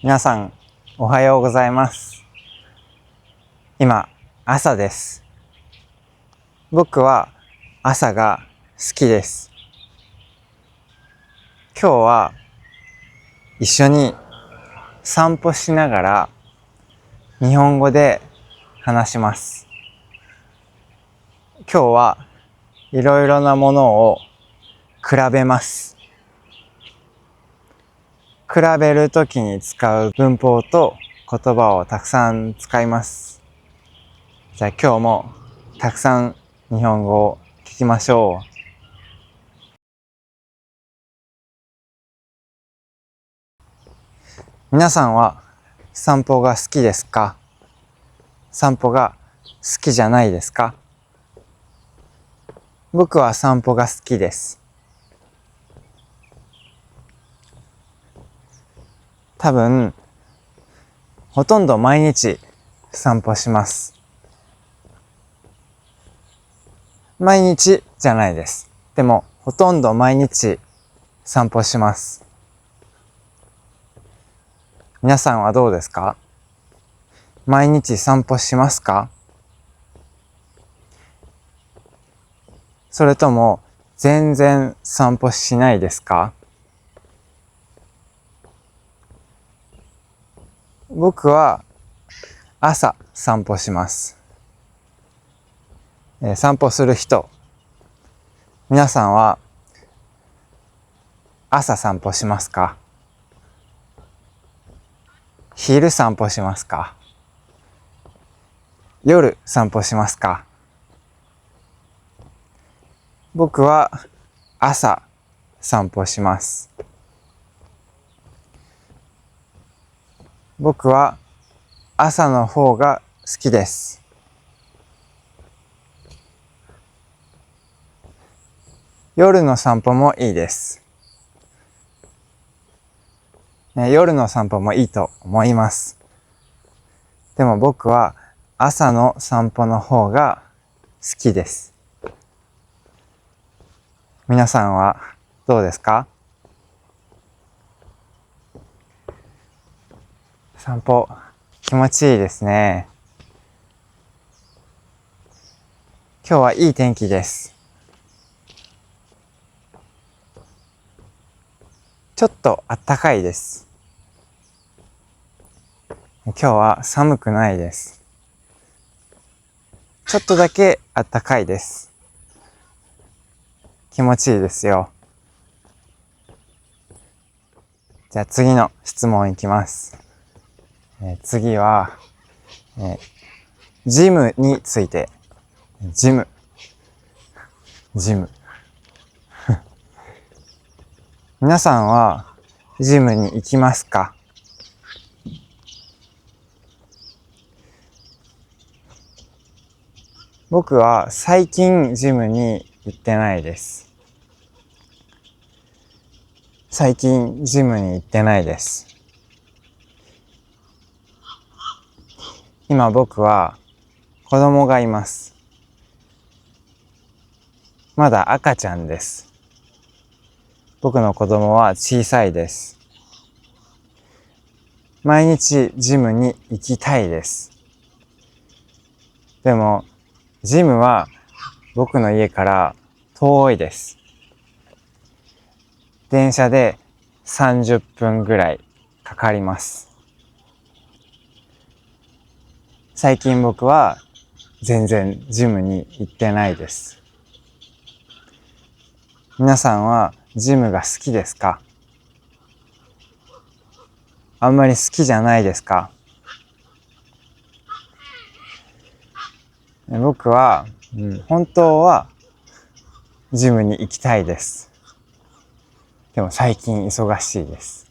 皆さん、おはようございます。今、朝です。僕は朝が好きです。今日は一緒に散歩しながら日本語で話します。今日はいろいろなものを比べます。比べるときに使う文法と言葉をたくさん使います。じゃあ今日もたくさん日本語を聞きましょう。皆さんは散歩が好きですか？散歩が好きじゃないですか？僕は散歩が好きです。多分、ほとんど毎日散歩します。毎日じゃないです。でも、ほとんど毎日散歩します。皆さんはどうですか？毎日散歩しますか？それとも、全然散歩しないですか？僕は朝散歩します。散歩する人、皆さんは朝散歩しますか？昼散歩しますか？夜散歩しますか？僕は朝散歩します。僕は朝の方が好きです。夜の散歩もいいです。夜の散歩もいいと思います。でも僕は朝の散歩の方が好きです。皆さんはどうですか？散歩気持ちいいですね。今日はいい天気です。ちょっと暖かいです。今日は寒くないです。ちょっとだけ暖かいです。気持ちいいですよ。じゃあ次の質問いきます。次は、ジムについて。ジム。皆さんはジムに行きますか？僕は最近ジムに行ってないです。最近ジムに行ってないです。今僕は子供がいます。まだ赤ちゃんです。僕の子供は小さいです。毎日ジムに行きたいです。でも、ジムは僕の家から遠いです。電車で30分ぐらいかかります。最近僕は全然ジムに行ってないです。皆さんはジムが好きですか？あんまり好きじゃないですか？僕は、本当はジムに行きたいです。でも最近忙しいです。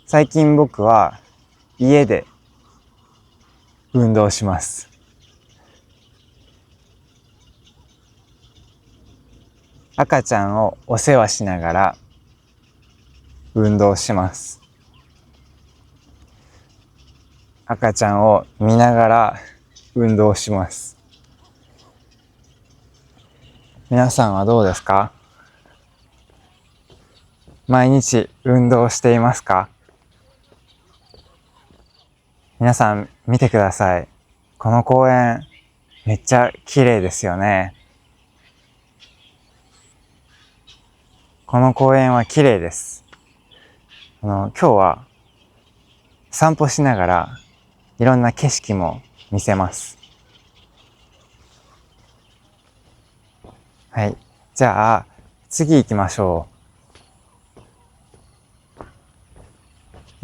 最近僕は家で運動します。赤ちゃんをお世話しながら運動します。赤ちゃんを見ながら運動します。皆さんはどうですか？毎日運動していますか？皆さん見てください。この公園めっちゃ綺麗ですよね。この公園は綺麗です。今日は散歩しながらいろんな景色も見せます。はい。じゃあ次行きましょう。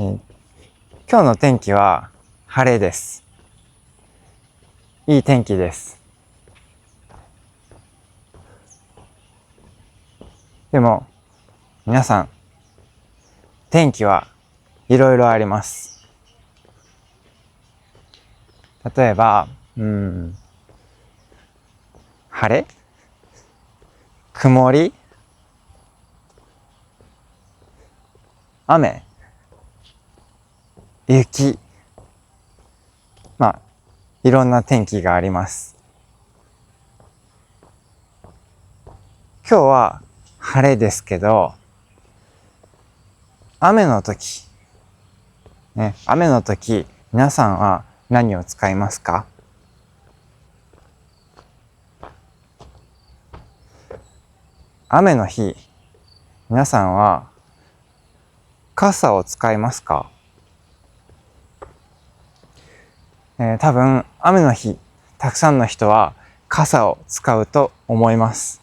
今日の天気は晴れです。いい天気です。でも皆さん、天気はいろいろあります。例えば、晴れ、曇り、雨、雪。いろんな天気があります。今日は晴れですけど、雨の時、雨の時、皆さんは何を使いますか？雨の日、皆さんは傘を使いますか？多分、雨の日、たくさんの人は傘を使うと思います。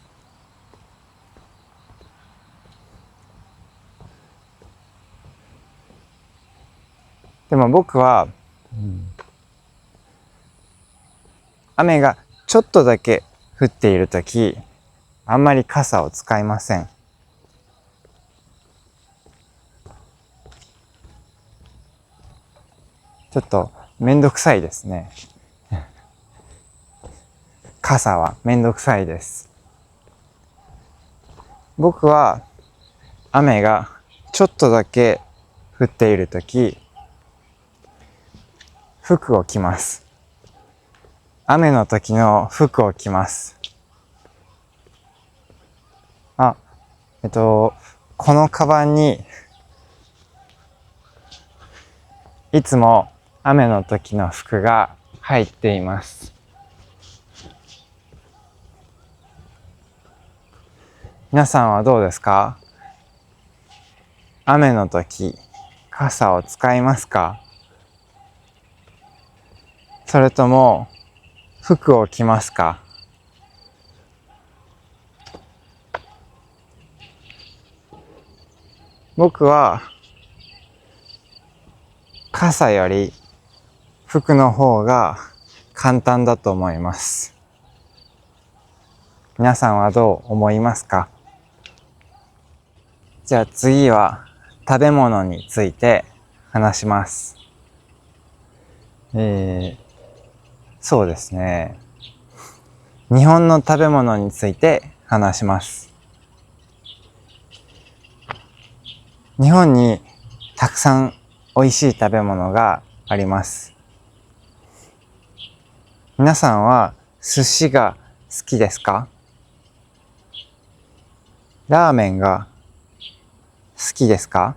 でも僕は、雨がちょっとだけ降っているとき、あんまり傘を使いません。ちょっとめんどくさいですね。傘はめんどくさいです。僕は雨がちょっとだけ降っているとき、服を着ます。雨の時の服を着ます。あ、このカバンにいつも雨の時の服が入っています。皆さんはどうですか？雨の時、傘を使いますか？それとも服を着ますか？僕は傘より服の方が簡単だと思います。皆さんはどう思いますか？じゃあ次は食べ物について話します。そうですね。日本の食べ物について話します。日本にたくさん美味しい食べ物があります。皆さんは寿司が好きですか？ラーメンが好きですか？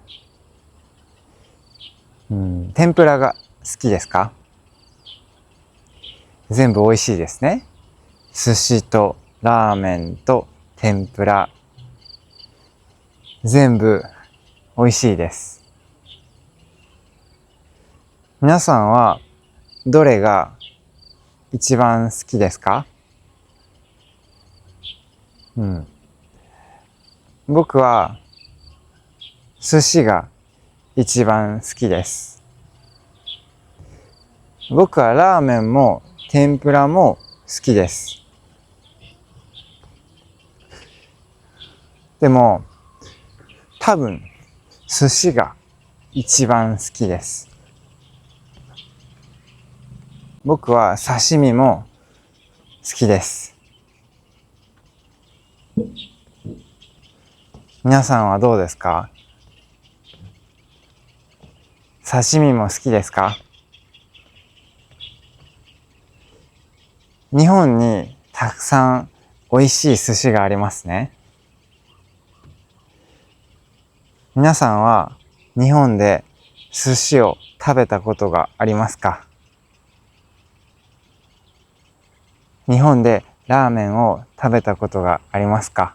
天ぷらが好きですか？全部美味しいですね。寿司とラーメンと天ぷら、全部美味しいです。皆さんはどれが一番好きですか？僕は寿司が一番好きです。僕はラーメンも天ぷらも好きです。でも多分寿司が一番好きです。僕は刺身も好きです。皆さんはどうですか？刺身も好きですか？日本にたくさん美味しい寿司がありますね。皆さんは日本で寿司を食べたことがありますか？日本でラーメンを食べたことがありますか？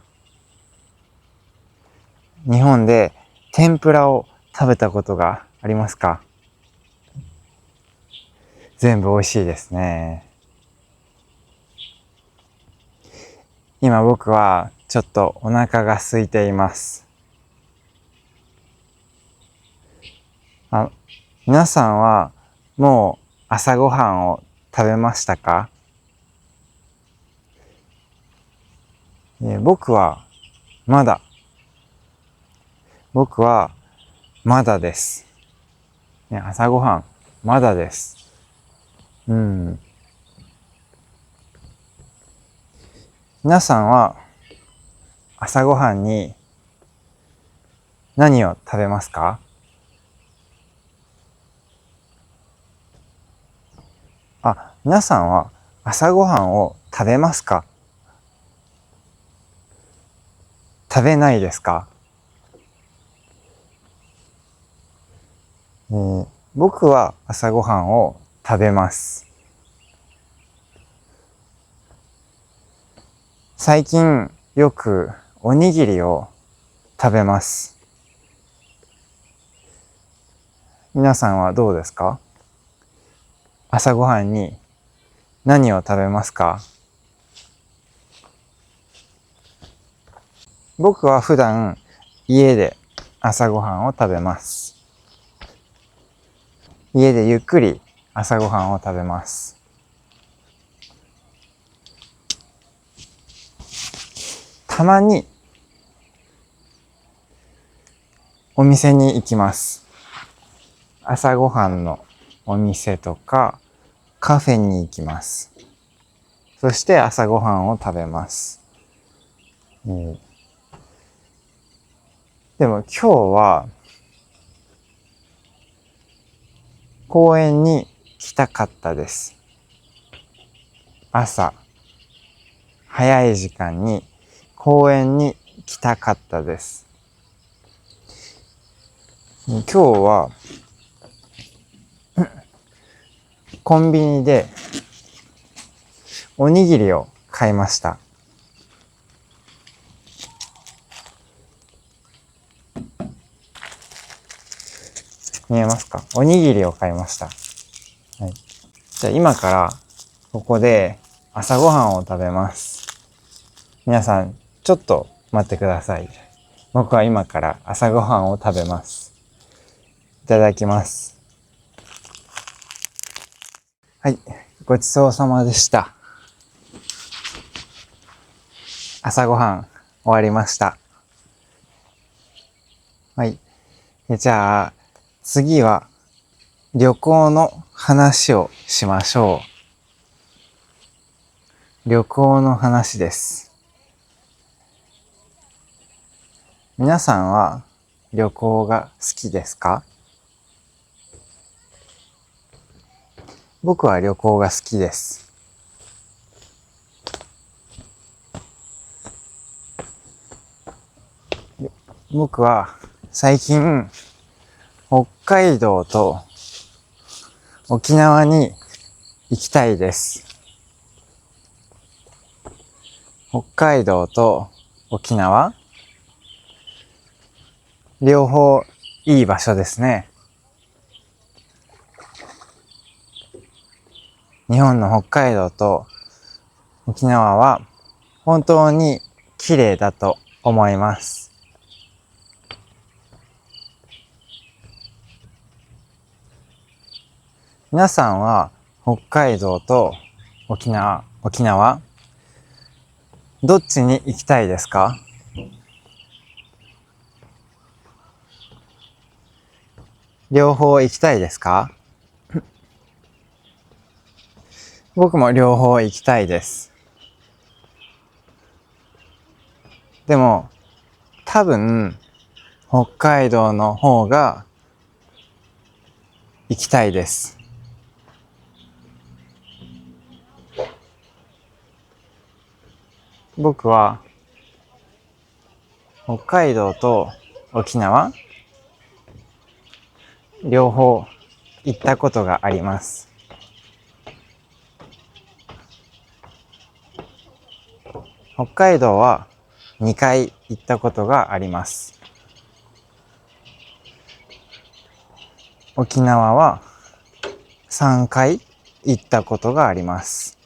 日本で天ぷらを食べたことがありますか？全部美味しいですね。今僕はちょっとお腹が空いています。皆さんはもう朝ごはんを食べましたか？僕はまだ、僕はまだです。朝ごはんまだです。皆さんは朝ごはんに何を食べますか？皆さんは朝ごはんを食べますか？食べないですか？僕は朝ごはんを食べます。最近よくおにぎりを食べます。皆さんはどうですか？朝ごはんに何を食べますか？僕は普段家で朝ごはんを食べます。家でゆっくり朝ごはんを食べます。たまにお店に行きます。朝ごはんのお店とかカフェに行きます。そして朝ごはんを食べます。でも今日は公園に来たかったです。朝早い時間に公園に来たかったです。今日はコンビニでおにぎりを買いました。見えますか？おにぎりを買いました。はい。じゃあ今からここで朝ごはんを食べます。皆さんちょっと待ってください。僕は今から朝ごはんを食べます。いただきます。はい。ごちそうさまでした。朝ごはん終わりました。はい。じゃあ次は旅行の話をしましょう。旅行の話です。皆さんは旅行が好きですか？僕は旅行が好きです。僕は最近北海道と沖縄に行きたいです。北海道と沖縄、両方いい場所ですね。日本の北海道と沖縄は本当に綺麗だと思います。皆さんは北海道と沖縄、どっちに行きたいですか？両方行きたいですか？僕も両方行きたいです。でも、多分、北海道の方が行きたいです。僕は北海道と沖縄両方行ったことがあります。北海道は2回行ったことがあります。沖縄は3回行ったことがあります。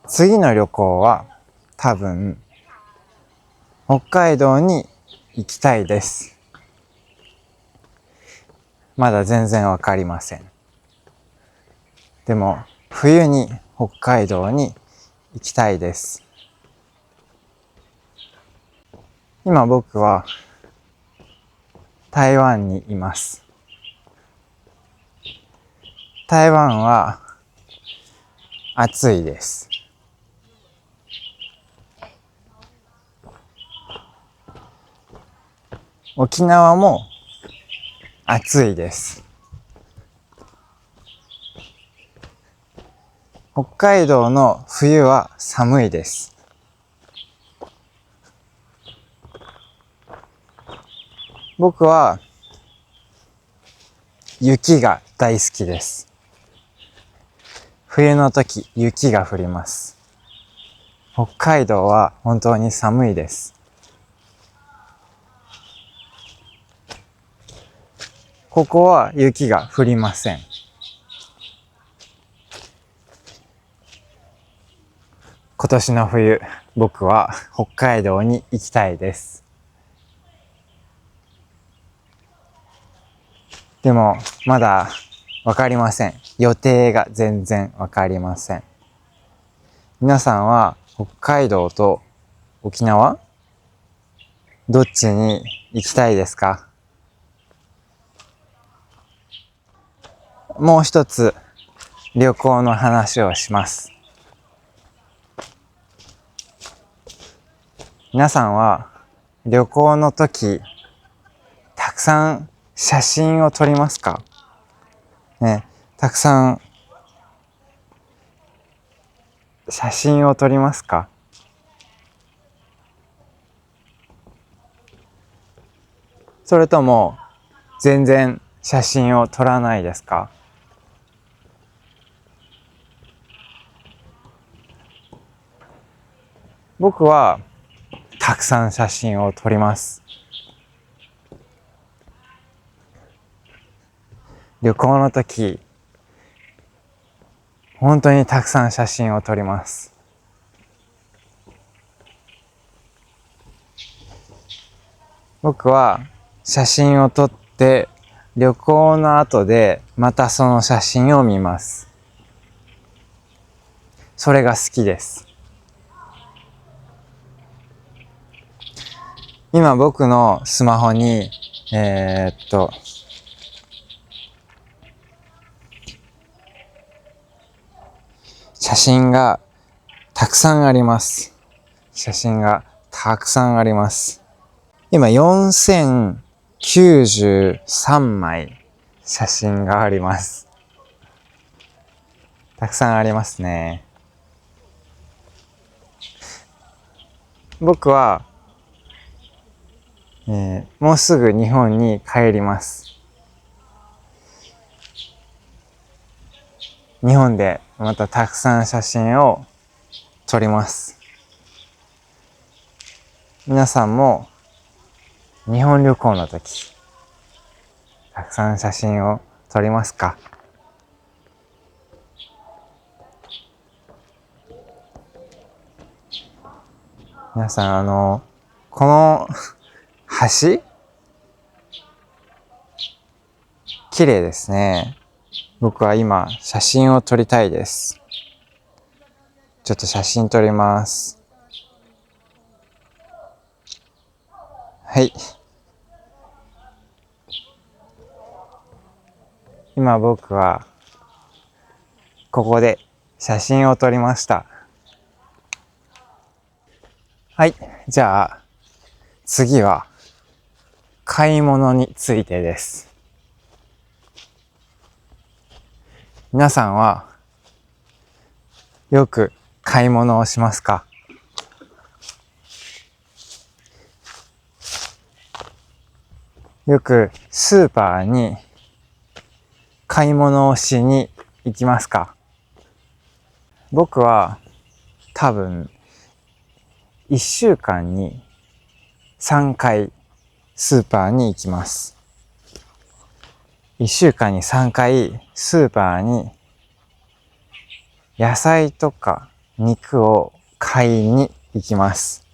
次の旅行は多分北海道に行きたいです。まだ全然わかりません。でも冬に北海道に行きたいです。今僕は台湾にいます。台湾は暑いです。沖縄も暑いです。北海道の冬は寒いです。僕は雪が大好きです。冬の時、雪が降ります。北海道は本当に寒いです。ここは雪が降りません。今年の冬、僕は北海道に行きたいです。でも、まだわかりません。予定が全然わかりません。皆さんは北海道と沖縄どっちに行きたいですか？もう一つ旅行の話をします。皆さんは旅行の時たくさん写真を撮りますか？ね、たくさん写真を撮りますか？それとも全然写真を撮らないですか？僕はたくさん写真を撮ります。旅行の時、本当にたくさん写真を撮ります。僕は写真を撮って旅行の後でまたその写真を見ます。それが好きです。今僕のスマホに写真がたくさんあります。写真がたくさんあります。今4093枚写真があります。たくさんありますね。僕は、もうすぐ日本に帰ります。日本でまたたくさん写真を撮ります。皆さんも日本旅行の時、たくさん写真を撮りますか？皆さん、この橋綺麗ですね。僕は今写真を撮りたいです。ちょっと写真撮ります。はい。今僕はここで写真を撮りました。はい。じゃあ次は買い物についてです。皆さんはよく買い物をしますか？よくスーパーに買い物をしに行きますか？僕は多分1週間に3回スーパーに行きます。1週間に3回スーパーに野菜とか肉を買いに行きます。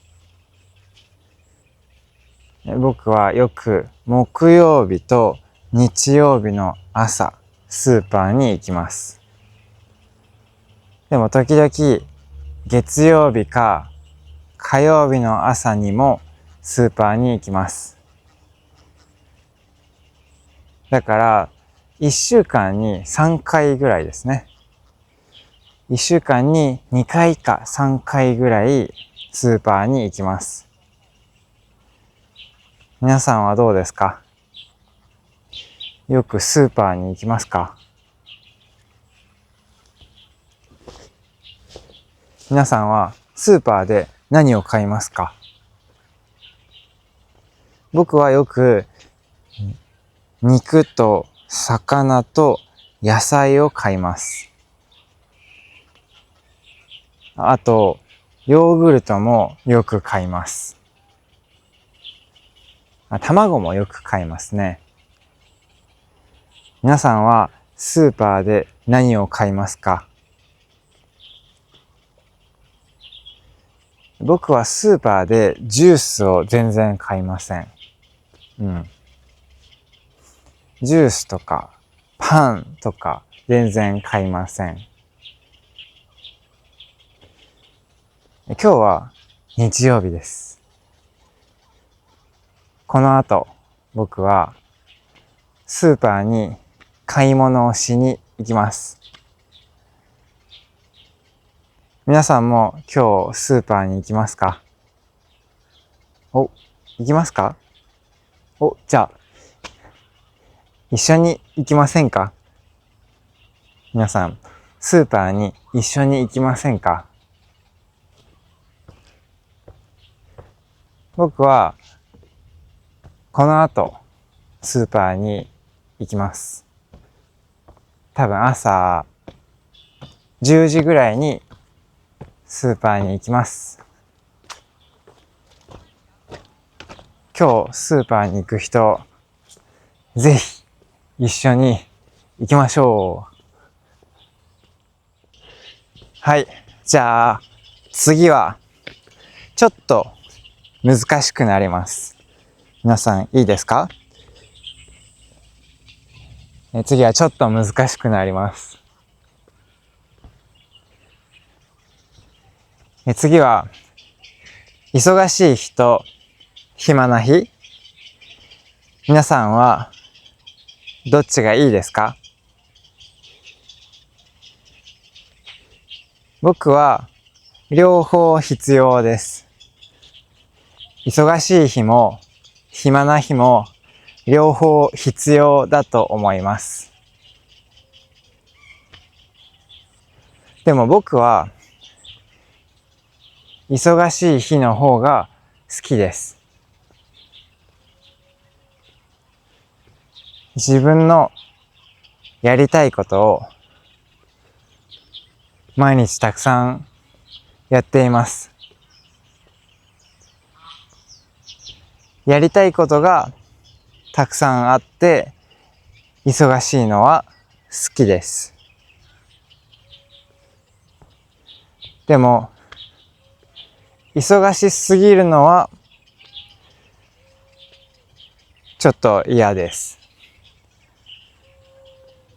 僕はよく木曜日と日曜日の朝スーパーに行きます。でも時々月曜日か火曜日の朝にもスーパーに行きます。だから1週間に3回ぐらいですね。1週間に2回か3回ぐらいスーパーに行きます。皆さんはどうですか？よくスーパーに行きますか？皆さんはスーパーで何を買いますか？僕はよく肉と魚と野菜を買います。あと、ヨーグルトもよく買います。卵もよく買いますね。皆さんはスーパーで何を買いますか？僕はスーパーでジュースを全然買いません。ジュースとかパンとか全然買いません。今日は日曜日です。この後、僕はスーパーに買い物をしに行きます。皆さんも今日スーパーに行きますか？行きますか？じゃあ、一緒に行きませんか？皆さん、スーパーに一緒に行きませんか？僕は、この後、スーパーに行きます。多分朝10時ぐらいにスーパーに行きます。今日スーパーに行く人、ぜひ一緒に行きましょう。はい。じゃあ、次は、ちょっと難しくなります。皆さんいいですか？次はちょっと難しくなります。次は、忙しい日と暇な日。皆さんは、どっちがいいですか？僕は、両方必要です。忙しい日も、暇な日も、両方必要だと思います。でも僕は、忙しい日の方が好きです。自分のやりたいことを毎日たくさんやっています。やりたいことがたくさんあって忙しいのは好きです。でも忙しすぎるのはちょっと嫌です。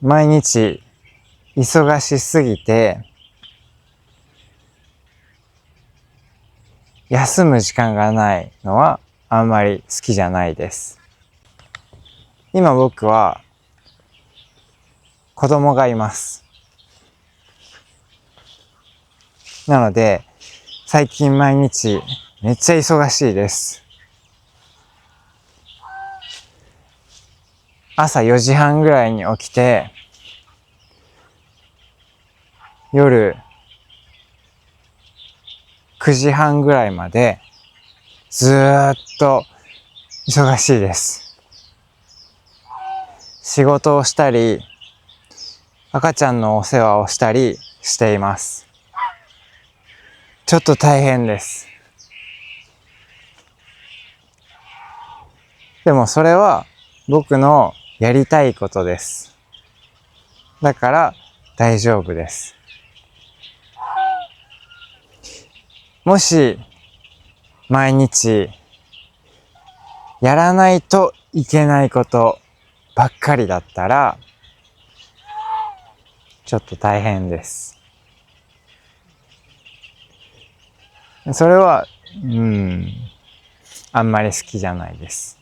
毎日忙しすぎて休む時間がないのはあんまり好きじゃないです。今僕は子供がいます。なので最近毎日めっちゃ忙しいです。朝4時半ぐらいに起きて夜9時半ぐらいまでずーっと忙しいです。仕事をしたり、赤ちゃんのお世話をしたりしています。ちょっと大変です。でもそれは僕のやりたいことです。だから大丈夫です。もし毎日やらないといけないことばっかりだったらちょっと大変です。それはあんまり好きじゃないです。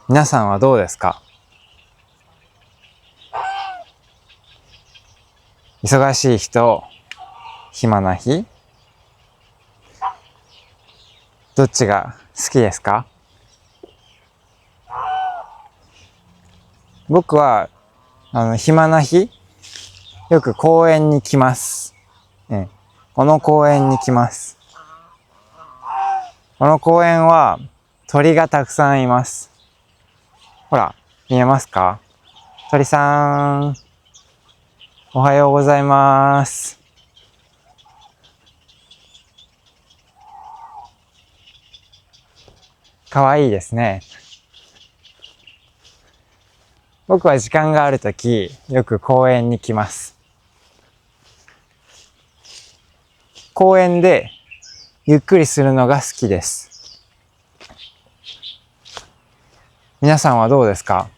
皆さんはどうですか？忙しい人、暇な日、どっちが好きですか？僕は暇な日、よく公園に来ます。この公園に来ます。この公園は鳥がたくさんいます。ほら、見えますか？鳥さん、おはようございます。かわいいですね。僕は時間があるとき、よく公園に来ます。公園でゆっくりするのが好きです。皆さんはどうですか？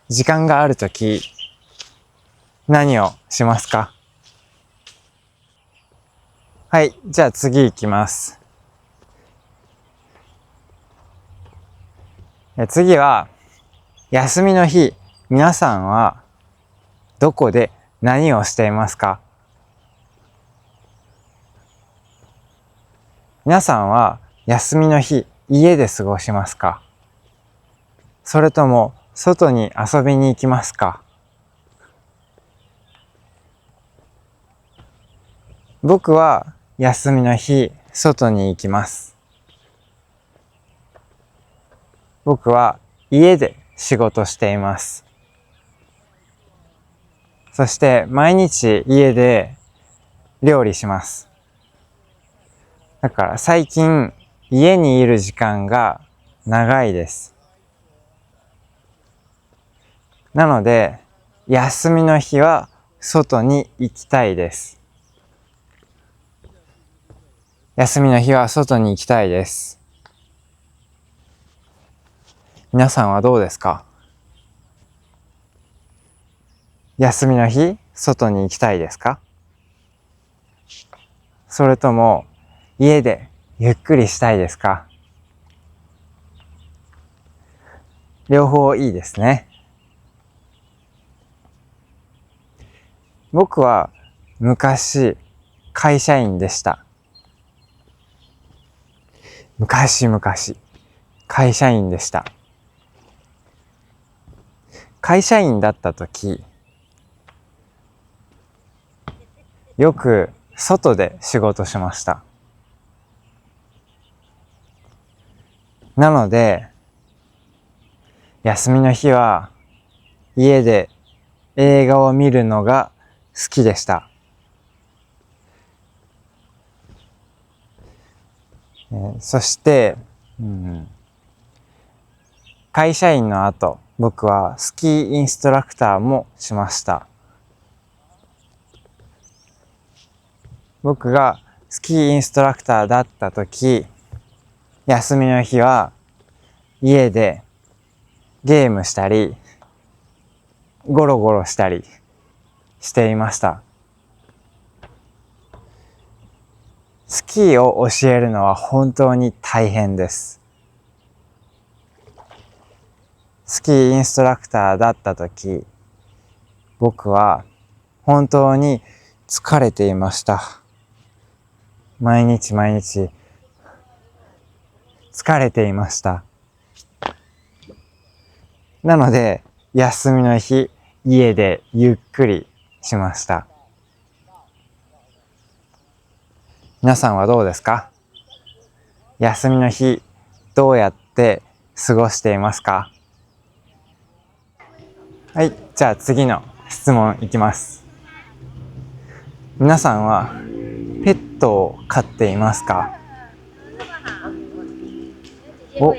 時間があるとき、何をしますか？はい、じゃあ次行きます。次は、休みの日、皆さんはどこで何をしていますか？皆さんは休みの日、家で過ごしますか？それとも外に遊びに行きますか？僕は休みの日、外に行きます。僕は家で仕事しています。そして毎日家で料理します。だから最近家にいる時間が長いです。なので休みの日は外に行きたいです。休みの日は外に行きたいです。皆さんはどうですか？休みの日、外に行きたいですか？それとも家でゆっくりしたいですか？両方いいですね。僕は昔会社員でした。昔会社員でした。会社員だった時、よく外で仕事しました。なので、休みの日は家で映画を見るのが好きでした。そして、会社員の後、僕はスキーインストラクターもしました。僕がスキーインストラクターだった時、休みの日は家でゲームしたり、ゴロゴロしたりしていました。スキーを教えるのは本当に大変です。スキーインストラクターだった時、僕は本当に疲れていました。毎日疲れていました。なので、休みの日、家でゆっくりしました。皆さんはどうですか？休みの日、どうやって過ごしていますか？はい、じゃあ次の質問いきます。皆さんはペットを飼っていますか？お、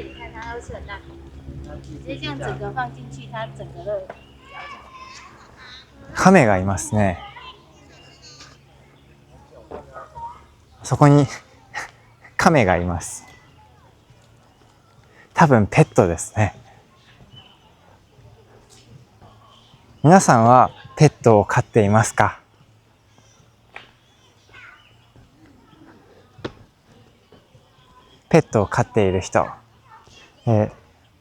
亀がいますね。そこに亀がいます。多分ペットですね。皆さんはペットを飼っていますか？ペットを飼っている人、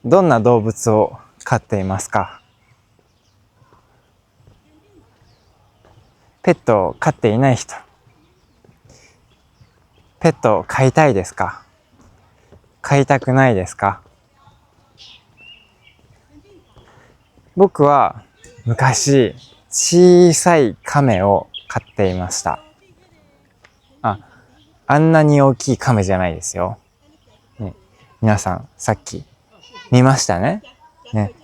どんな動物を飼っていますか？ペットを飼っていない人、ペットを飼いたいですか？飼いたくないですか？僕は昔小さい亀を飼っていました。あんなに大きい亀じゃないですよ。ね、皆さんさっき見ましたね。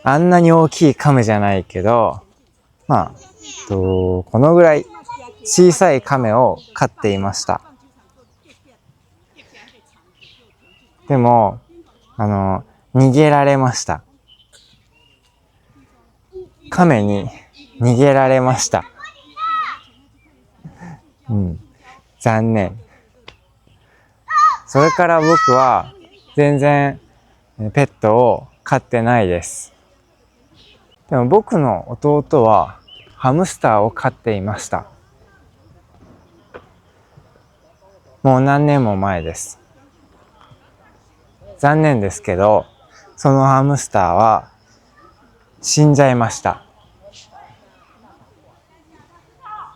あんなに大きい亀じゃないけど、このぐらい小さい亀を飼っていました。でも、逃げられました。亀に逃げられました。残念。それから僕は全然ペットを飼ってないです。でも僕の弟はハムスターを飼っていました。もう何年も前です。残念ですけど、そのハムスターは死んじゃいました。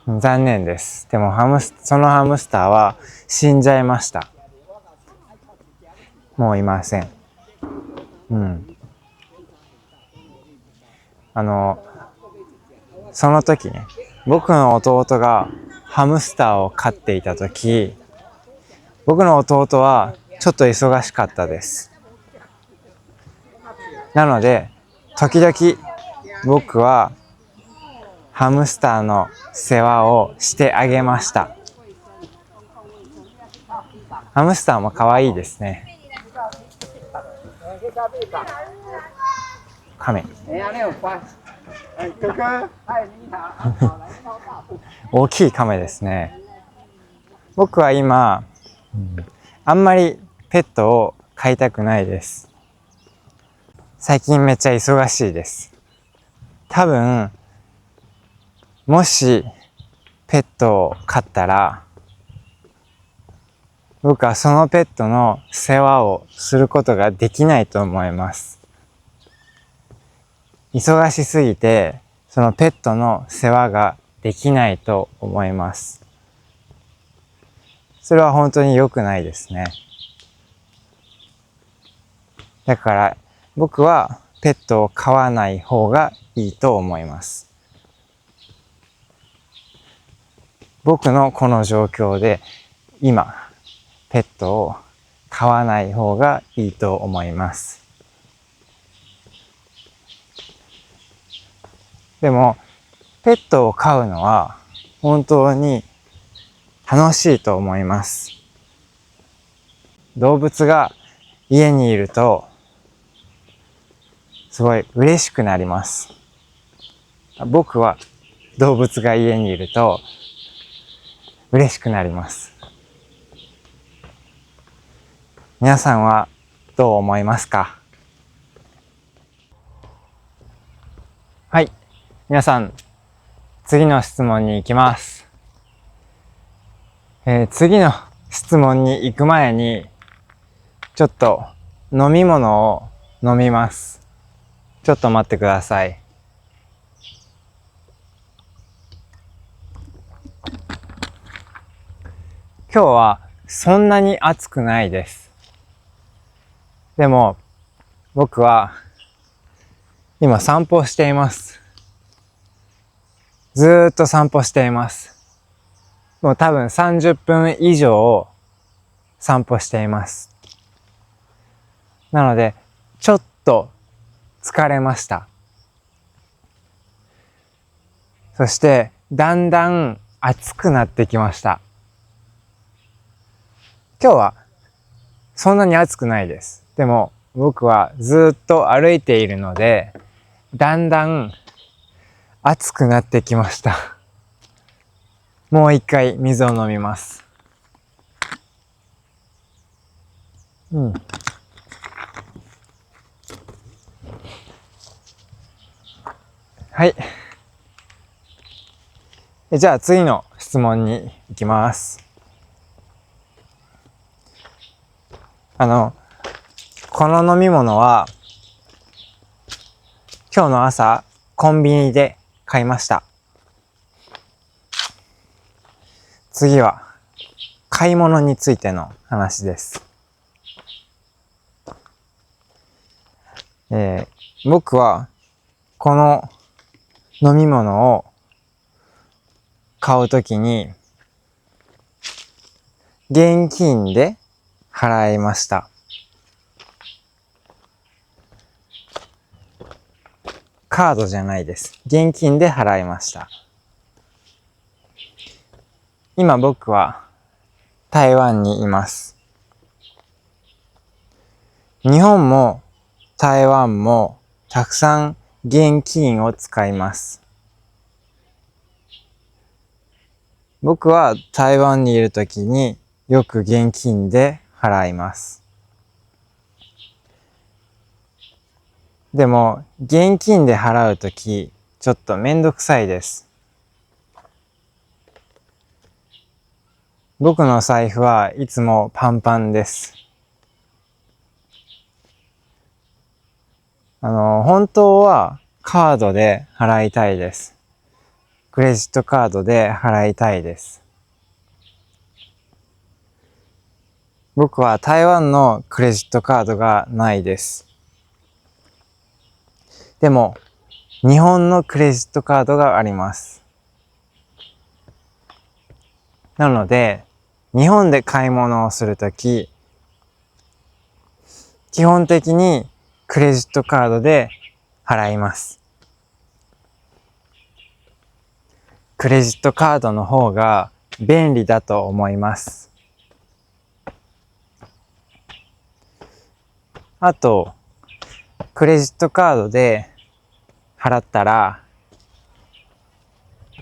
残念です。でもそのハムスターは死んじゃいました。もういません。その時ね、僕の弟がハムスターを飼っていた時、僕の弟はちょっと忙しかったです。なので、時々僕はハムスターの世話をしてあげました。ハムスターも可愛いですね。亀。大きい亀ですね。僕は今、あんまりペットを飼いたくないです。最近めっちゃ忙しいです。多分、もしペットを飼ったら、僕はそのペットの世話をすることができないと思います。忙しすぎて、そのペットの世話ができないと思います。それは本当に良くないですね。だから僕はペットを飼わない方がいいと思います。僕のこの状況で今、ペットを飼わない方がいいと思います。でも、ペットを飼うのは本当に楽しいと思います。動物が家にいるとすごい嬉しくなります。僕は動物が家にいると嬉しくなります。皆さんはどう思いますか？はい。皆さん、次の質問に行きます。次の質問に行く前に、ちょっと飲み物を飲みます。ちょっと待ってください。今日はそんなに暑くないです。でも、僕は今散歩しています。ずーっと散歩しています。もう多分30分以上散歩しています。なので、ちょっと疲れました。そして、だんだん暑くなってきました。今日はそんなに暑くないです。でも、僕はずっと歩いているので、だんだん暑くなってきました。もう一回水を飲みます。はい。じゃあ次の質問に行きます。この飲み物は今日の朝コンビニで買いました。次は買い物についての話です。僕はこの飲み物を買うときに現金で払いました。カードじゃないです。現金で払いました。今僕は台湾にいます。日本も台湾もたくさん現金を使います。僕は台湾にいるときによく現金で払います。でも現金で払うときちょっとめんどくさいです。僕の財布はいつもパンパンです。本当はカードで払いたいです。クレジットカードで払いたいです。僕は台湾のクレジットカードがないです。でも、日本のクレジットカードがあります。なので、日本で買い物をするとき、基本的にクレジットカードで払います。クレジットカードの方が便利だと思います。あと、クレジットカードで払ったら、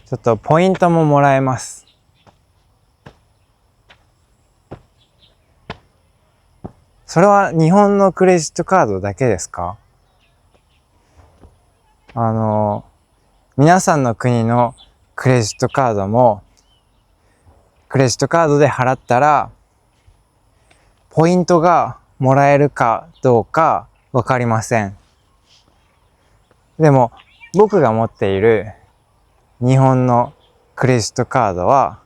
ちょっとポイントももらえます。それは日本のクレジットカードだけですか？皆さんの国のクレジットカードも、クレジットカードで払ったら、ポイントがもらえるかどうかわかりません。でも、僕が持っている日本のクレジットカードは、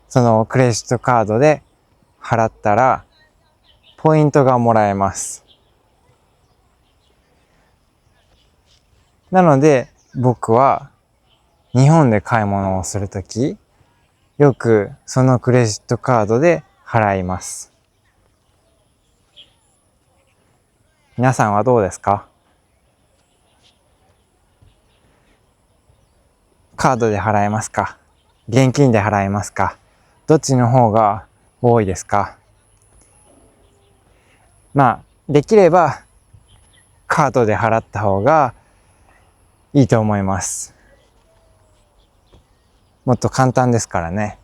そのクレジットカードで払ったら、ポイントがもらえます。なので、僕は日本で買い物をするとき、よくそのクレジットカードで払います。皆さんはどうですか？カードで払えますか？現金で払えますか？どっちの方が多いですか？できればカードで払った方がいいと思います。もっと簡単ですからね。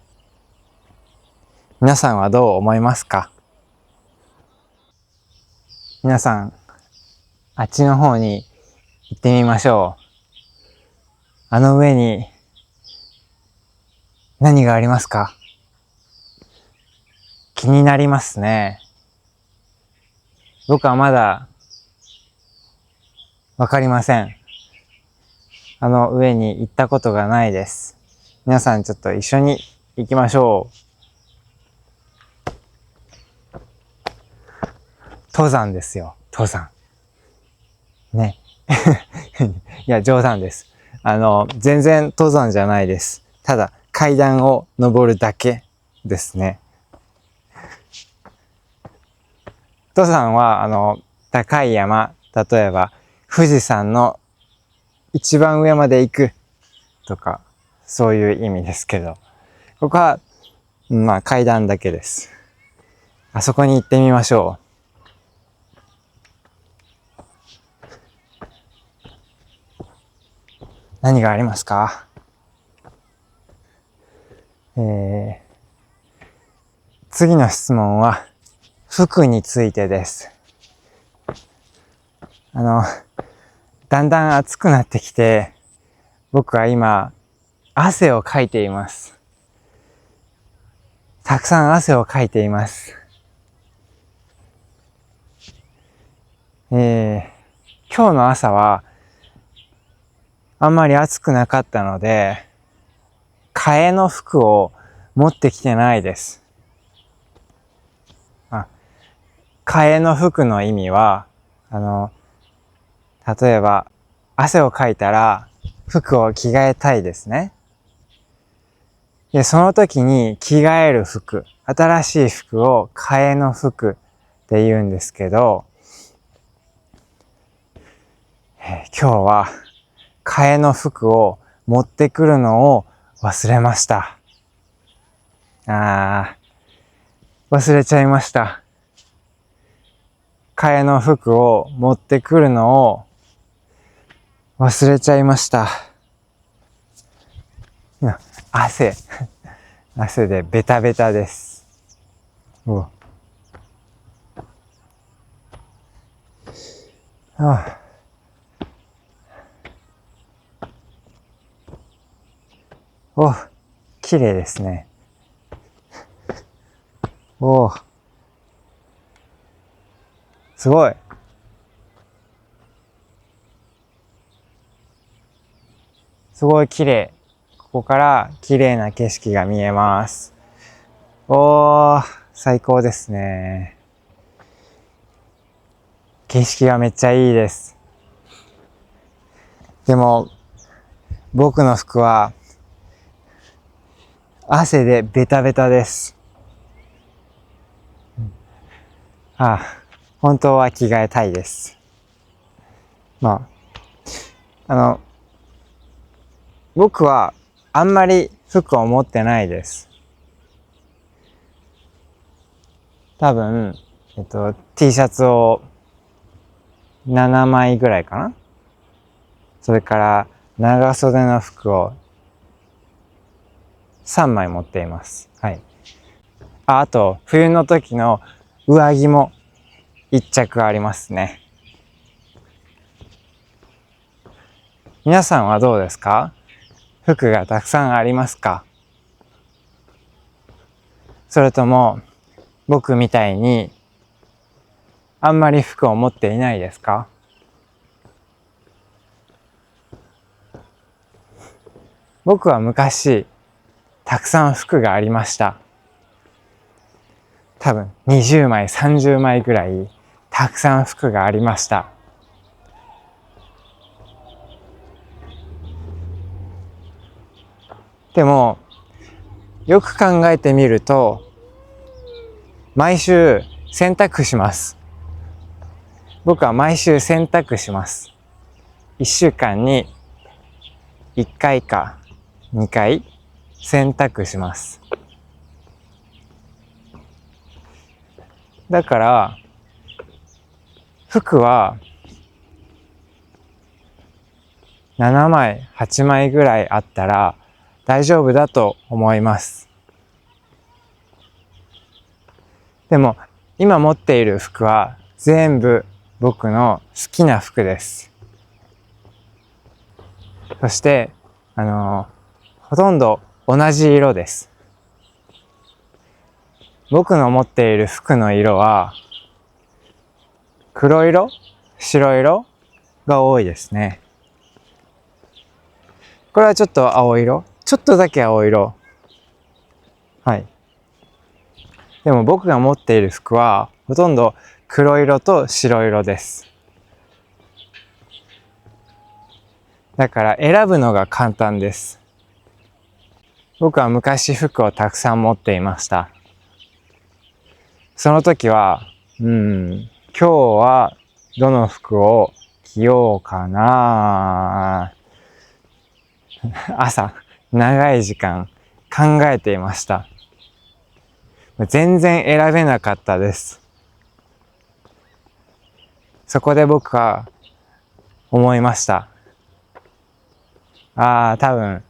皆さんはどう思いますか？皆さん、あっちの方に行ってみましょう。あの上に何がありますか？気になりますね。僕はまだわかりません。あの上に行ったことがないです。皆さんちょっと一緒に行きましょう。登山ですよ。登山。ね。いや、冗談です。全然登山じゃないです。ただ、階段を登るだけですね。登山は、高い山、例えば、富士山の一番上まで行くとか、そういう意味ですけど、ここは、まあ階段だけです。あそこに行ってみましょう。何がありますか？次の質問は、服についてです。だんだん暑くなってきて、僕は今、汗をかいています。たくさん汗をかいています。今日の朝は、あんまり暑くなかったので、替えの服を持ってきてないです。替えの服の意味は、例えば、汗をかいたら服を着替えたいですね。で、その時に着替える服、新しい服を替えの服って言うんですけど、今日は替えの服を持ってくるのを忘れました。忘れちゃいました。替えの服を持ってくるのを忘れちゃいました。汗でベタベタです。綺麗ですね。すごい。すごい綺麗。ここから綺麗な景色が見えます。最高ですね。景色がめっちゃいいです。でも、僕の服は、汗でベタベタです。本当は着替えたいです。僕はあんまり服を持ってないです。多分、T シャツを7枚ぐらいかな。それから長袖の服を3枚持っています。はい。あと、冬の時の上着も1着ありますね。皆さんはどうですか？服がたくさんありますか？それとも、僕みたいにあんまり服を持っていないですか？僕は昔、たくさん服がありました。多分20枚、30枚ぐらいたくさん服がありました。でも、よく考えてみると、毎週洗濯します。僕は毎週洗濯します。1週間に1回か2回洗濯します。だから、服は7枚、8枚ぐらいあったら大丈夫だと思います。でも、今持っている服は全部僕の好きな服です。そして、ほとんど同じ色です。僕の持っている服の色は、黒色、白色が多いですね。これはちょっと青色、ちょっとだけ青色。はい。でも僕が持っている服は、ほとんど黒色と白色です。だから選ぶのが簡単です。僕は昔服をたくさん持っていました。その時は今日はどの服を着ようかな。朝、長い時間考えていました。全然選べなかったです。そこで僕は思いました。多分、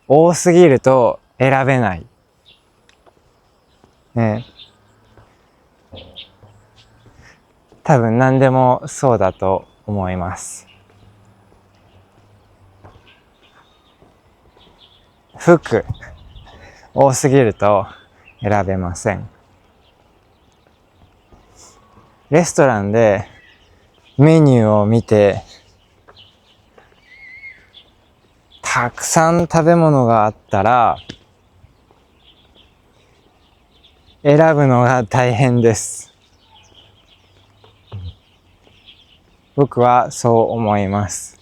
多すぎると選べない。ね。多分何でもそうだと思います。服、多すぎると選べません。レストランでメニューを見て、たくさん食べ物があったら、選ぶのが大変です。僕はそう思います。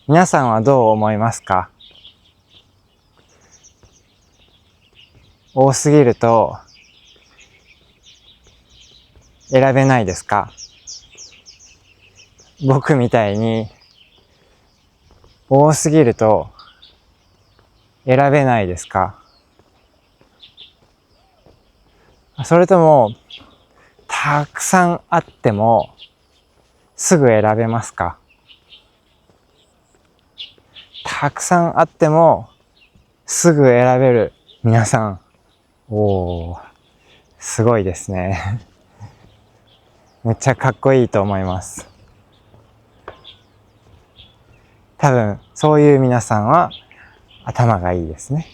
皆さんはどう思いますか？多すぎると選べないですか？僕みたいに多すぎると選べないですか？それともたくさんあってもすぐ選べますか？たくさんあってもすぐ選べる皆さん、すごいですね。めっちゃかっこいいと思います。多分そういう皆さんは頭がいいですね。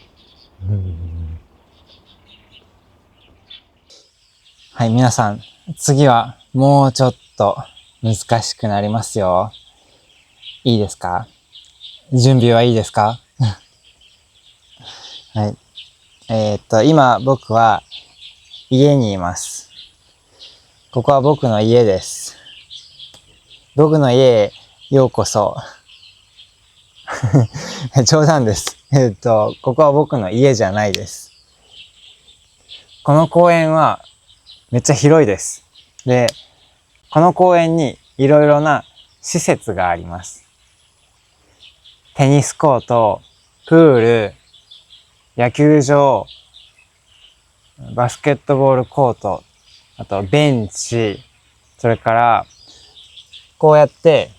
はい、皆さん、次はもうちょっと難しくなりますよ。いいですか？準備はいいですか？はい。今僕は家にいます。ここは僕の家です。僕の家へようこそ。冗談です。ここは僕の家じゃないです。この公園はめっちゃ広いです。で、この公園にいろいろな施設があります。テニスコート、プール、野球場、バスケットボールコート、あとベンチ、それからこうやって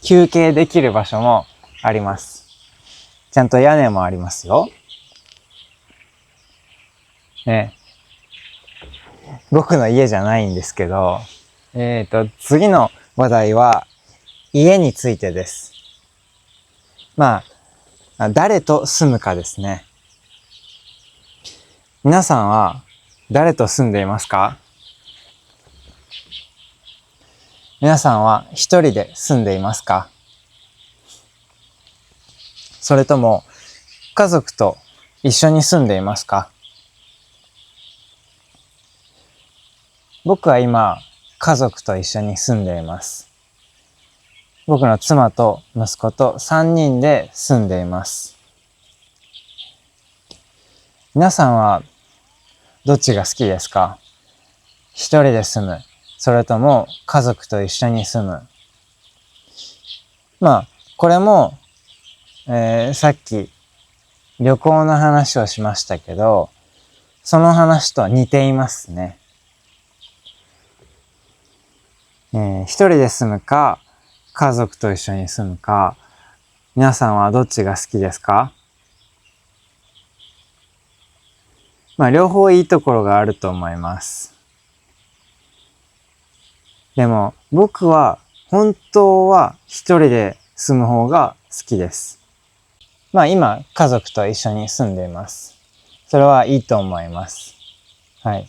休憩できる場所もあります。ちゃんと屋根もありますよ。ね。僕の家じゃないんですけど、次の話題は家についてです。誰と住むかですね。皆さんは誰と住んでいますか？皆さんは一人で住んでいますか？それとも家族と一緒に住んでいますか？僕は今家族と一緒に住んでいます。僕の妻と息子と3人で住んでいます。皆さんはどっちが好きですか？一人で住む、それとも家族と一緒に住む。これも、さっき旅行の話をしましたけど、その話と似ていますね。一人で住むか、家族と一緒に住むか、皆さんはどっちが好きですか？両方いいところがあると思います。でも、僕は本当は一人で住む方が好きです。今、家族と一緒に住んでいます。それはいいと思います。はい。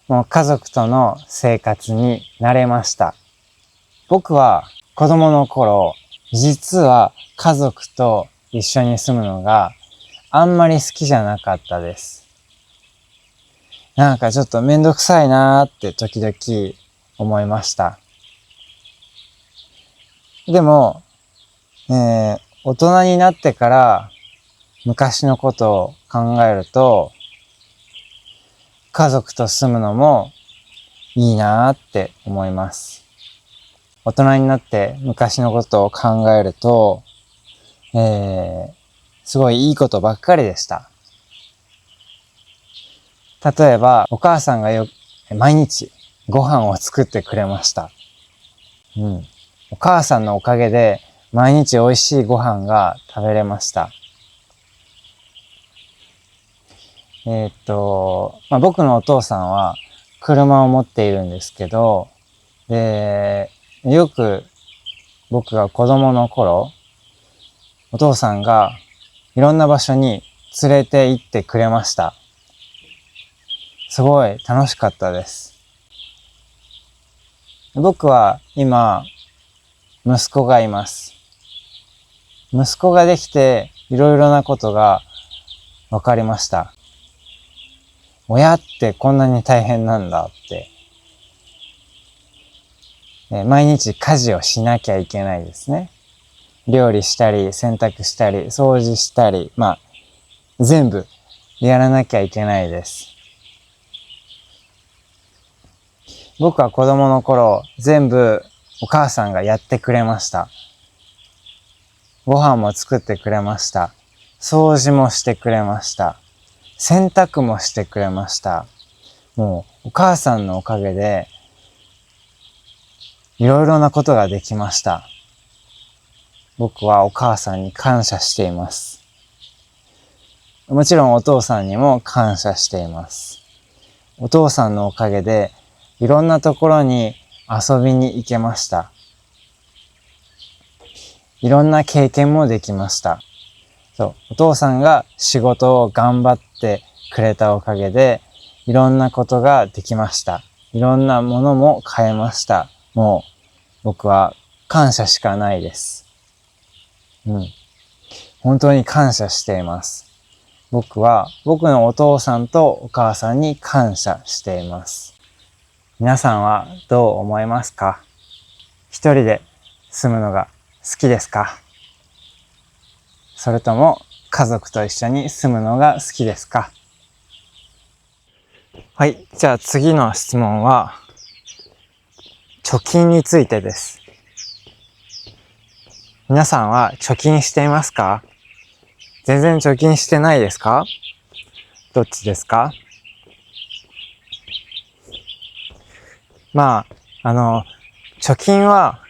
もう家族との生活に慣れました。僕は子供の頃、実は家族と一緒に住むのがあんまり好きじゃなかったです。なんかちょっとめんどくさいなーって時々思いました。でも、大人になってから昔のことを考えると、家族と住むのもいいなーって思います。大人になって昔のことを考えると、すごいいいことばっかりでした。例えば、お母さんが毎日ご飯を作ってくれました。お母さんのおかげで毎日美味しいご飯が食べれました。僕のお父さんは車を持っているんですけど、よく僕が子供の頃、お父さんがいろんな場所に連れて行ってくれました。すごい楽しかったです。僕は今、息子がいます。息子ができていろいろなことが分かりました。親ってこんなに大変なんだって。毎日家事をしなきゃいけないですね。料理したり、洗濯したり、掃除したり、全部やらなきゃいけないです。僕は子供の頃、全部お母さんがやってくれました。ご飯も作ってくれました。掃除もしてくれました。洗濯もしてくれました。もうお母さんのおかげでいろいろなことができました。僕はお母さんに感謝しています。もちろんお父さんにも感謝しています。お父さんのおかげでいろんなところに遊びに行けました。いろんな経験もできました。お父さんが仕事を頑張ってくれたおかげでいろんなことができました。いろんなものも買えました。もう僕は感謝しかないです。本当に感謝しています。僕は僕のお父さんとお母さんに感謝しています。皆さんはどう思いますか？一人で住むのが好きですか？それとも家族と一緒に住むのが好きですか？はい。じゃあ次の質問は、貯金についてです。皆さんは貯金していますか？全然貯金してないですか？どっちですか？貯金は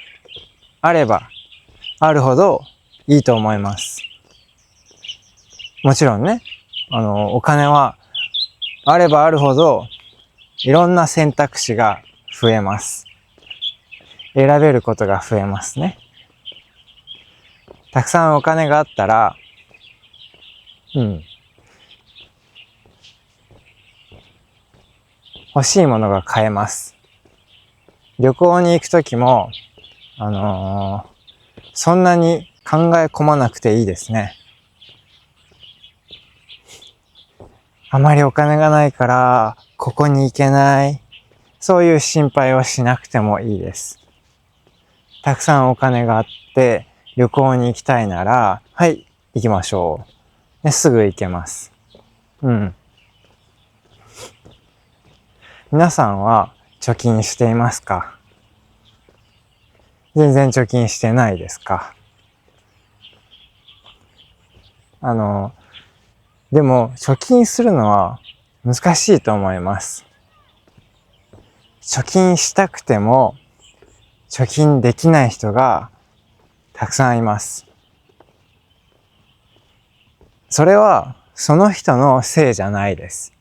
あればあるほどいいと思います。もちろんね、お金はあればあるほどいろんな選択肢が増えます。選べることが増えますね。たくさんお金があったら、欲しいものが買えます。旅行に行くときも、そんなに考え込まなくていいですね。あまりお金がないから、ここに行けない。そういう心配をしなくてもいいです。たくさんお金があって旅行に行きたいなら、はい、行きましょう。ですぐ行けます。皆さんは貯金していますか？全然貯金してないですか？でも貯金するのは難しいと思います。貯金したくても貯金できない人がたくさんいます。それはその人のせいじゃないです。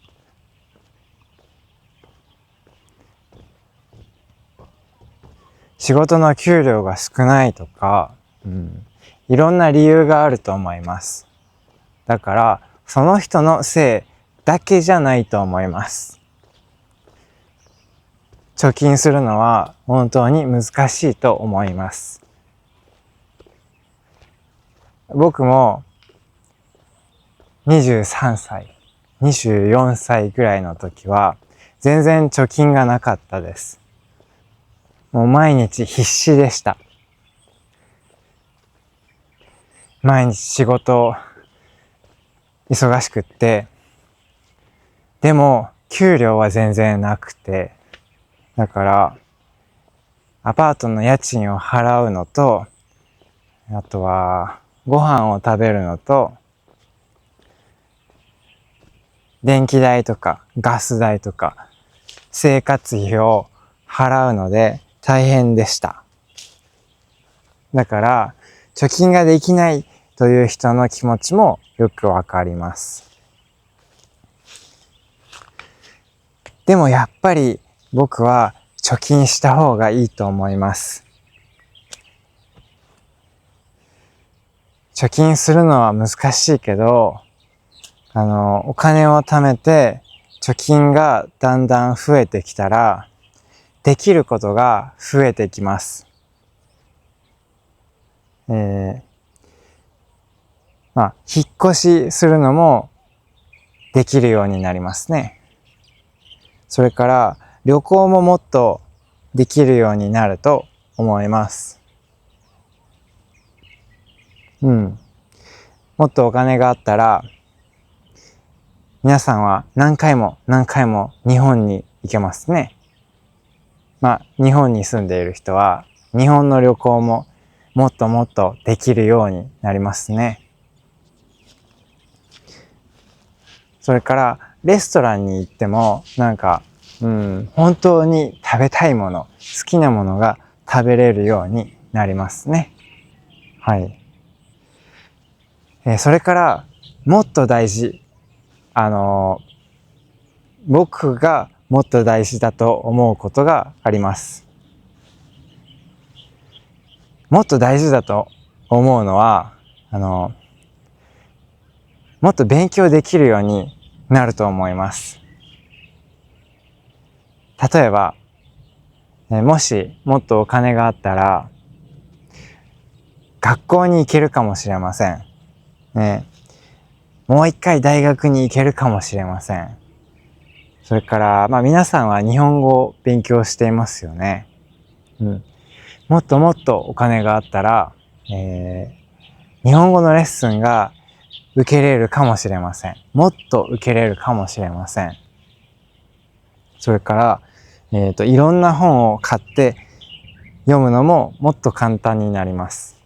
仕事の給料が少ないとか、いろんな理由があると思います。だからその人のせいだけじゃないと思います。貯金するのは本当に難しいと思います。僕も23歳、24歳ぐらいの時は全然貯金がなかったです。もう毎日必死でした。毎日仕事忙しくって、でも給料は全然なくて、だからアパートの家賃を払うのと、あとはご飯を食べるのと、電気代とかガス代とか生活費を払うので大変でした。だから貯金ができないという人の気持ちもよくわかります。でもやっぱり僕は貯金した方がいいと思います。貯金するのは難しいけど、お金を貯めて貯金がだんだん増えてきたら、できることが増えてきます。引っ越しするのもできるようになりますね。それから旅行ももっとできるようになると思います。もっとお金があったら、皆さんは何回も何回も日本に行けますね。日本に住んでいる人は日本の旅行ももっともっとできるようになりますね。それからレストランに行っても本当に食べたいもの、好きなものが食べれるようになりますね。はい。それからもっと大事、僕がもっと大事だと思うことがあります。もっと大事だと思うのは、もっと勉強できるようになると思います。例えば、もしもっとお金があったら、学校に行けるかもしれません。もう一回大学に行けるかもしれません。それから、皆さんは日本語を勉強していますよね。もっともっとお金があったら、日本語のレッスンが受けれるかもしれません。もっと受けれるかもしれません。それから、いろんな本を買って読むのももっと簡単になります。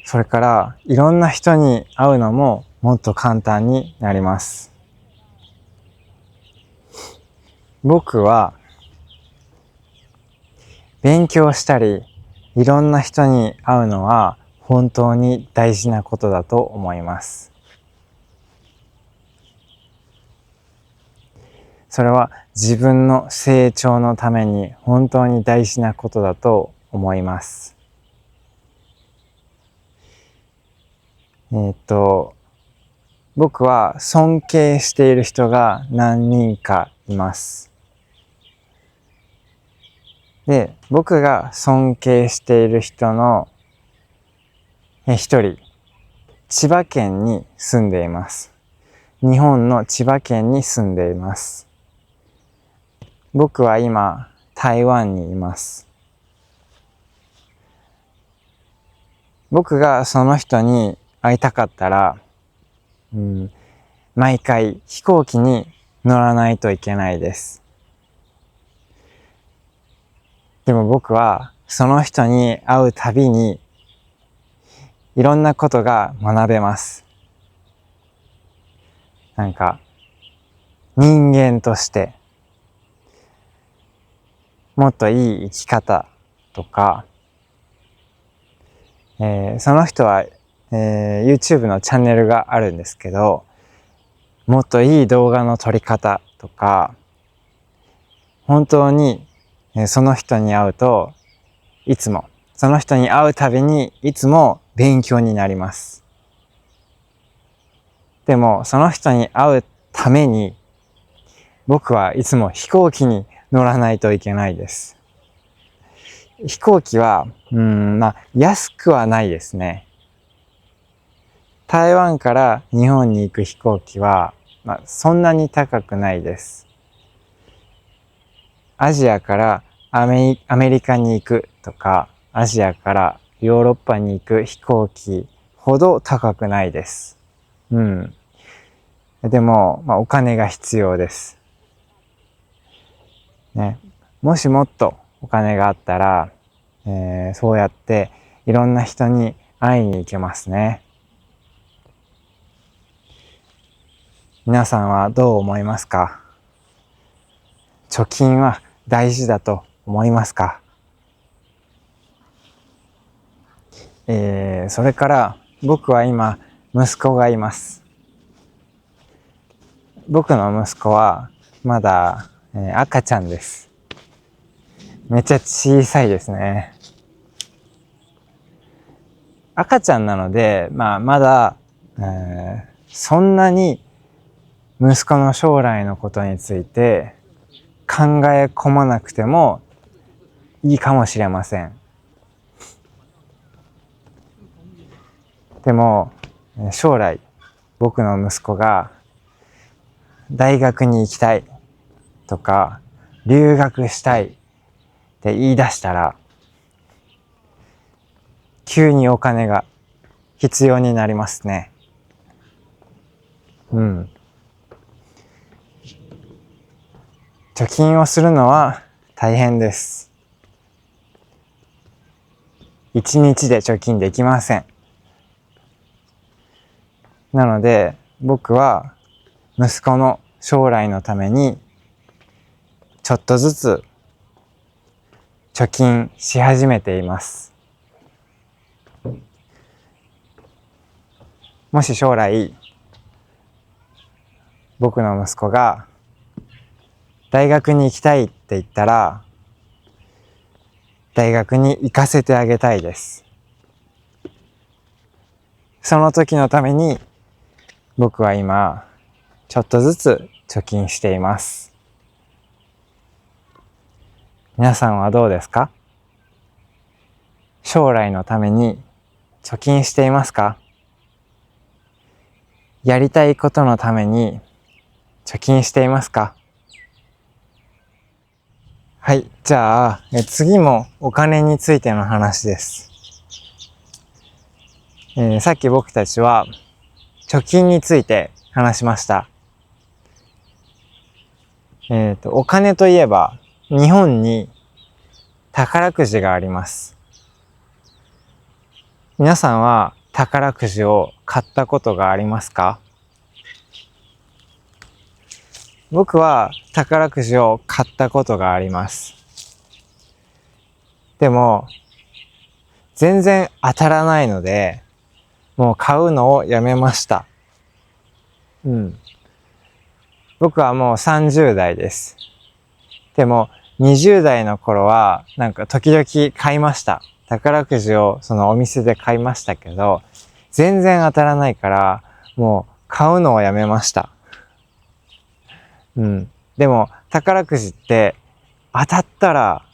それから、いろんな人に会うのももっと簡単になります。僕は勉強したり、いろんな人に会うのは本当に大事なことだと思います。それは自分の成長のために本当に大事なことだと思います。僕は尊敬している人が何人かいます。で、僕が尊敬している人の一人、千葉県に住んでいます。日本の千葉県に住んでいます。僕は今、台湾にいます。僕がその人に会いたかったら、毎回飛行機に乗らないといけないです。でも僕はその人に会うたびにいろんなことが学べます。人間としてもっといい生き方とか、その人は、YouTube のチャンネルがあるんですけど、もっといい動画の撮り方とか、本当にその人に会うとその人に会うたびにいつも勉強になります。でもその人に会うために僕はいつも飛行機に乗らないといけないです。飛行機は安くはないですね。台湾から日本に行く飛行機は、そんなに高くないです。アジアからアメリカに行くとか、アジアからヨーロッパに行く飛行機ほど高くないです。でも、お金が必要です。ね。もしもっとお金があったら、そうやっていろんな人に会いに行けますね。皆さんはどう思いますか？貯金は大事だと思いますか？それから僕は今息子がいます。僕の息子はまだ、赤ちゃんです。めっちゃ小さいですね。赤ちゃんなので、まだ、そんなに息子の将来のことについて考え込まなくてもいいかもしれません。でも将来僕の息子が大学に行きたいとか留学したいって言い出したら急にお金が必要になりますね。貯金をするのは大変です。一日で貯金できません。なので僕は息子の将来のためにちょっとずつ貯金し始めています。もし将来僕の息子が大学に行きたいって言ったら大学に行かせてあげたいです。その時のために僕は今ちょっとずつ貯金しています。皆さんはどうですか？将来のために貯金していますか？やりたいことのために貯金していますか？はい、じゃあ次もお金についての話です。さっき僕たちは貯金について話しました。お金といえば日本に宝くじがあります。皆さんは宝くじを買ったことがありますか？僕は宝くじを買ったことがあります。でも全然当たらないのでもう買うのをやめました。僕はもう30代です。でも20代の頃はなんか時々買いました。宝くじをそのお店で買いましたけど全然当たらないからもう買うのをやめました。でも宝くじって当たったら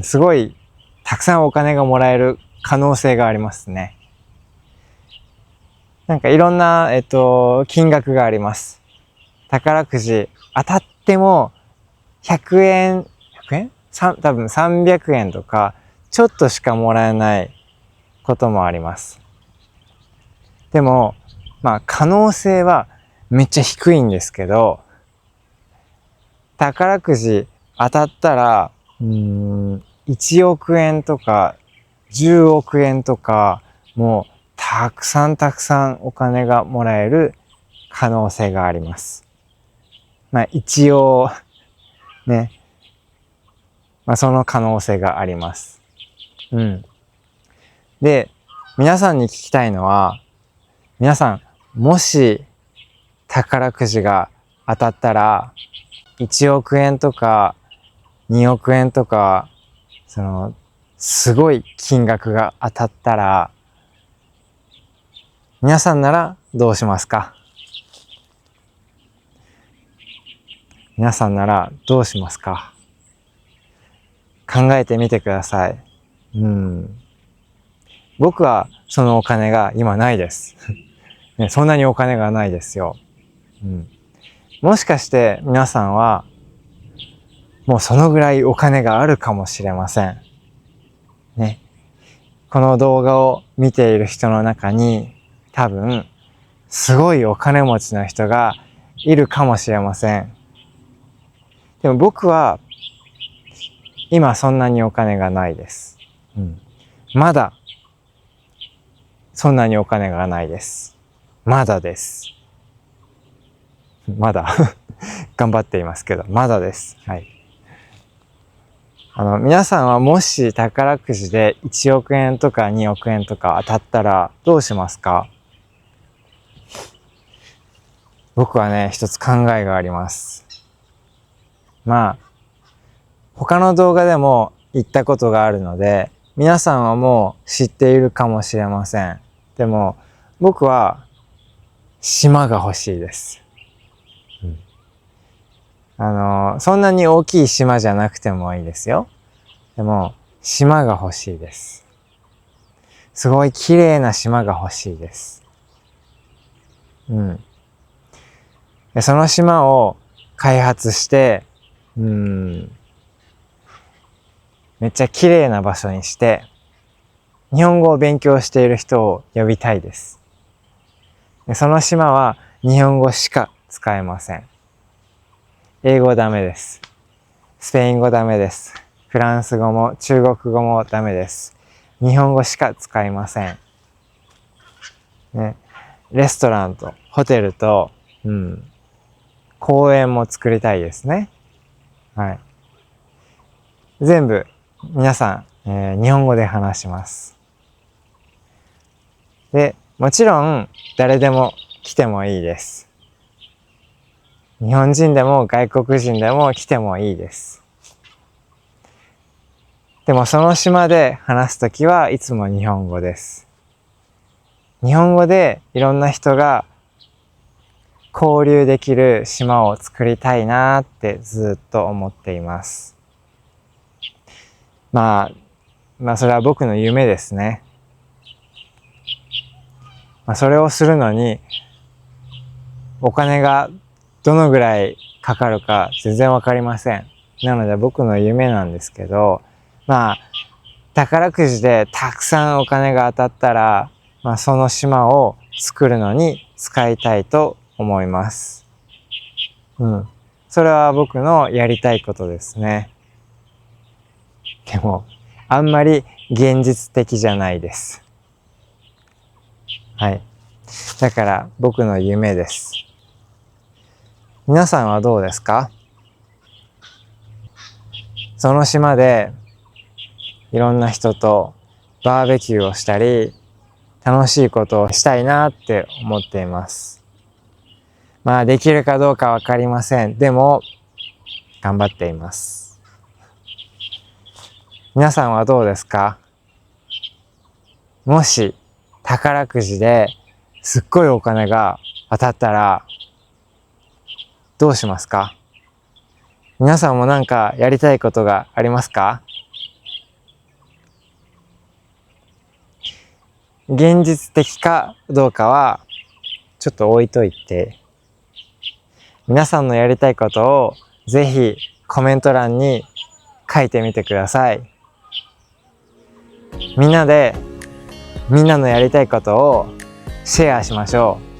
すごいたくさんお金がもらえる可能性がありますね。なんかいろんな金額があります。宝くじ当たっても100円、100円？多分300円とかちょっとしかもらえないこともあります。でも可能性はめっちゃ低いんですけど宝くじ当たったら1億円とか10億円とかもうたくさんお金がもらえる可能性があります。一応ね、その可能性があります。で、皆さんに聞きたいのは、皆さんもし宝くじが当たったら1億円とか2億円とかすごい金額が当たったら皆さんならどうしますか？皆さんならどうしますか？考えてみてください。僕はそのお金が今ないです。ね、そんなにお金がないですよ。もしかして皆さんはもうそのぐらいお金があるかもしれません。ね。この動画を見ている人の中に多分すごいお金持ちの人がいるかもしれません。でも僕は今そんなにお金がないです。まだそんなにお金がないです。まだです。まだ頑張っていますけど、まだです。はい。皆さんはもし宝くじで1億円とか2億円とか当たったらどうしますか？僕はね、一つ考えがあります。他の動画でも言ったことがあるので、皆さんはもう知っているかもしれません。でも、僕は島が欲しいです。そんなに大きい島じゃなくてもいいですよ。でも、島が欲しいです。すごい綺麗な島が欲しいです。でその島を開発して、めっちゃ綺麗な場所にして、日本語を勉強している人を呼びたいです。でその島は日本語しか使えません。英語ダメです。スペイン語ダメです。フランス語も中国語もダメです。日本語しか使いません。ね、レストランとホテルと、公園も作りたいですね。はい。全部皆さん、日本語で話します。で、もちろん誰でも来てもいいです。日本人でも外国人でも来てもいいです。でもその島で話すときはいつも日本語です。日本語でいろんな人が交流できる島を作りたいなってずっと思っています。それは僕の夢ですね。それをするのにお金がどのぐらいかかるか全然わかりません。なので僕の夢なんですけど、宝くじでたくさんお金が当たったら、その島を作るのに使いたいと思います。それは僕のやりたいことですね。でも、あんまり現実的じゃないです。はい。だから僕の夢です。皆さんはどうですか？その島でいろんな人とバーベキューをしたり、楽しいことをしたいなって思っています。できるかどうかわかりません。でも、頑張っています。皆さんはどうですか？もし宝くじですっごいお金が当たったらどうしますか？皆さんもなんかやりたいことがありますか？現実的かどうかはちょっと置いといて、皆さんのやりたいことをぜひコメント欄に書いてみてください。みんなでみんなのやりたいことをシェアしましょう。